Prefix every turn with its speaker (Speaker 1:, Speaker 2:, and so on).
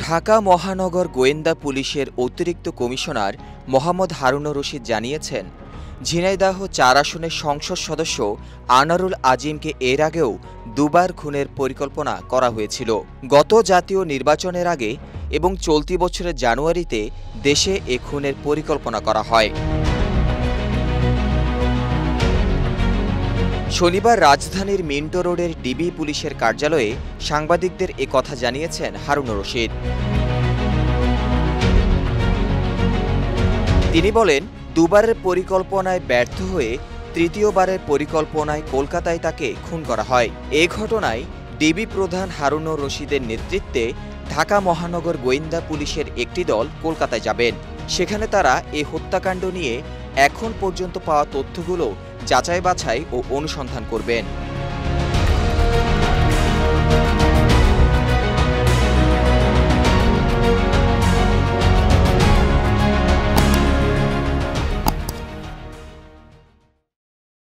Speaker 1: ঢাকা মহানগর গোয়েন্দা পুলিশের অতিরিক্ত কমিশনার মোহাম্মদ হারুনুর রশিদ জানিয়েছেন, ঝিনাইদহ ৪ আসনের সংসদ সদস্য আনারুল আজিমকে এর আগেও দুবার খুনের পরিকল্পনা করা হয়েছিল। গত জাতীয় নির্বাচনের আগে এবং চলতি বছরের জানুয়ারিতে দেশে এ খুনের পরিকল্পনা করা হয়। শনিবার রাজধানীর মিন্টো রোডের ডিবি পুলিশের কার্যালয়ে সাংবাদিকদের এ কথা জানিয়েছেন হারুনুর রশিদ। তিনি বলেন, দুবারের পরিকল্পনায় ব্যর্থ হয়ে তৃতীয়বারের পরিকল্পনায় কলকাতায় তাকে খুন করা হয়। এ ঘটনায় ডিবি প্রধান হারুনুর রশিদের নেতৃত্বে ঢাকা মহানগর গোয়েন্দা পুলিশের একটি দল কলকাতায় যাবেন। সেখানে তারা এ হত্যাকাণ্ড নিয়ে এখন পর্যন্ত পাওয়া তথ্যগুলো যাচাই বাছাই ও অনুসন্ধান করবেন।